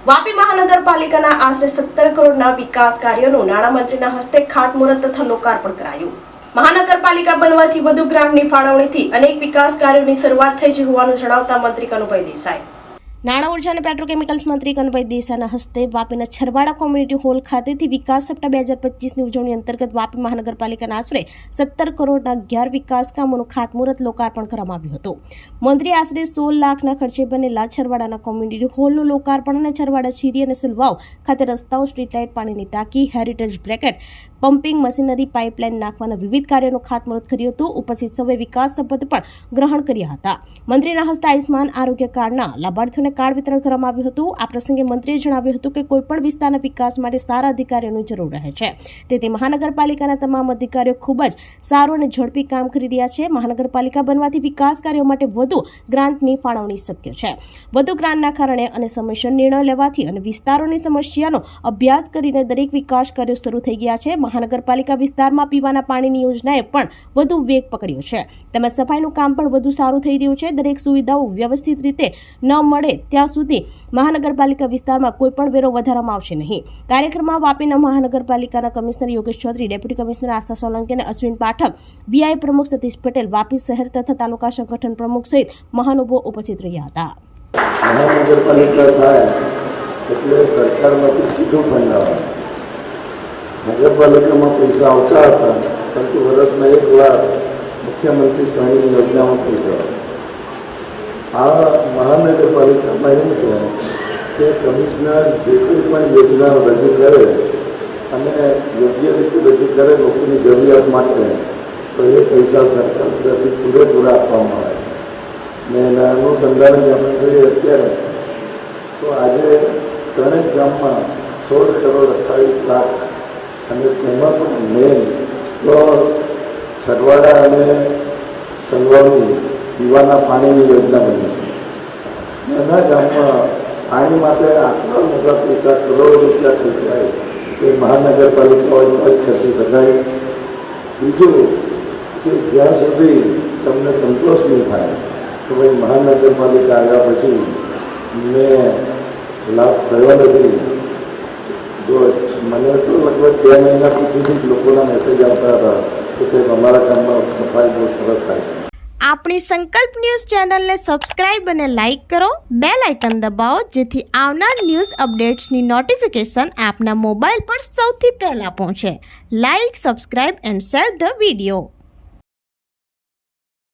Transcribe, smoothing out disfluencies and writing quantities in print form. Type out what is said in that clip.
વાપી મહાનગરપાલિકાના આશરે 17 કરોડના વિકાસ કાર્યોનું નાણામંત્રીના હસ્તે ખાતમુહૂર્ત તથા લોકાર્પણ કરાયું। મહાનગરપાલિકા બનવાથી વધુ ગ્રાન્ટની ફાળવણીથી અનેક વિકાસ કાર્યોની શરૂઆત થઈ છે હોવાનું જણાવતા મંત્રી કનુભાઈ દેસાઈ નાણાં ઉર્જા અને પેટ્રોકેમિકલ્સ મંત્રી કનુભાઈ દેસાઈના હસ્તે વાપીના છરવાડા કોમ્યુનિટી હોલ ખાતેથી વિકાસ સપ્તાહ 2025ની ઉજવણી અંતર્ગત વાપી મહાનગરપાલિકાના આશરે 17 કરોડના 11 વિકાસ કામોનું ખાતમુહૂર્ત લોકાર્પણ કરવામાં આવ્યું હતું। મંત્રી આશરે 16 લાખના ખર્ચે બનેલા છરવાડાના કોમ્યુનિટી હોલનું લોકાર્પણ અને છરવાડા ચીરી અને સિલવાવ ખાતે રસ્તાઓ, સ્ટ્રીટ લાઇટ, પાણીની ટાંકી, heritage bracket, pumping machinery, pipeline નાખવાના વિવિધ કાર્યોનું ખાતમુહૂર્ત કર્યું હતું। ઉપસ્થિત સૌએ વિકાસ શપથ પણ ગ્રહણ કર્યા હતા। મંત્રીના હસ્તે આયુષ્માન આરોગ્ય કાર્ડના લાભાર્થીઓને કાર્ડ વિતરણ કરવામાં આવ્યું હતું। આ પ્રસંગે મંત્રીએ જણાવ્યું હતું કે કોઈપણ વિસ્તારના વિકાસ માટે સારા અધિકારીઓની જરૂર રહે છે, તેથી મહાનગરપાલિકાના તમામ અધિકારીઓ ખૂબ જ સારું અને ઝડપી કામ કરી રહ્યા છે। મહાનગરપાલિકા બનવાથી વિકાસ કાર્યો માટે વધુ ગ્રાન્ટની ફાળવણી શક્ય છે। વધુ ગ્રાન્ટના કારણે અને સમયસર નિર્ણય લેવાથી અને વિસ્તારોની સમસ્યાનો અભ્યાસ કરીને દરેક વિકાસ કાર્યો શરૂ થઈ ગયા છે। મહાનગરપાલિકા વિસ્તારમાં પીવાના પાણીની યોજનાએ પણ વધુ વેગ પકડ્યો છે, તેમજ સફાઈનું કામ પણ વધુ સારું થઈ રહ્યું છે। દરેક સુવિધાઓ વ્યવસ્થિત રીતે ન મળે ત્યાં સુધી મહાનગરપાલિકા વિસ્તારમાં કોઈ પણ વેરો વધારવામાં આવશે નહીં। કાર્યક્રમમાં વાપીના મહાનગરપાલિકાના commissioner Yogesh Chaudhari, deputy commissioner Astha Solanki અને અશ્વિન પાઠક, વીઆઈ પ્રમુખ સતીશ પટેલ, વાપી શહેર તથા તાલુકા સંગઠન પ્રમુખ સહિત મહાનુભાવો ઉપસ્થિત રહ્યા હતા। મહાનગરપાલિકા થાય એટલે સરકારમાંથી સીધું ફંડ આવે। નગરપાલિકામાં પૈસા આવતા હતા, પરંતુ વર્ષમાં એક વાર મુખ્યમંત્રી સ્વયંની યોજનામાં પૈસા આવે। આ મહાનગરપાલિકામાં એવું છે કે કમિશનર જે કોઈ પણ યોજના રજૂ કરે અને યોગ્ય રીતે રજૂ કરે લોકોની જરૂરિયાત માટે, તો એ પૈસા સરકાર તરફથી પૂરેપૂરા આપવામાં આવે ને એના અનુસંધાને આપણે જોઈએ અત્યારે તો આજે ત્રણેક ગામમાં 16 કરોડ 28 લાખ અને તેમાં પણ મેન તો છરવાડા અને સલવાડની પીવાના પાણીની યોજના બની છે। એના ગામમાં પાણી માટે આટલા મોટા પૈસા કરોડો રૂપિયા ખર્ચાય એ મહાનગરપાલિકાઓ જ ખર્ચી શકાય। બીજું કે જ્યાં સુધી તમને સંતોષ નહીં થાય તો ભાઈ મહાનગરપાલિકા આવ્યા પછી મેં લાભ થયો નથી। જો મને તો લગભગ 2 મહિના પછીથી જ લોકોના મેસેજ આવતા હતા કે સાહેબ અમારા ગામમાં સફાઈ બહુ સરસ થાય છે। આપણી સંકલ્પ ન્યૂઝ ચેનલને સબસ્ક્રાઇબ અને લાઇક કરો, બેલ આઇકન દબાવો, જેથી આવનાર ન્યૂઝ અપડેટ્સની નોટિફિકેશન આપના મોબાઈલ પર સૌથી પહેલા પહોંચે। Like, subscribe and share the video.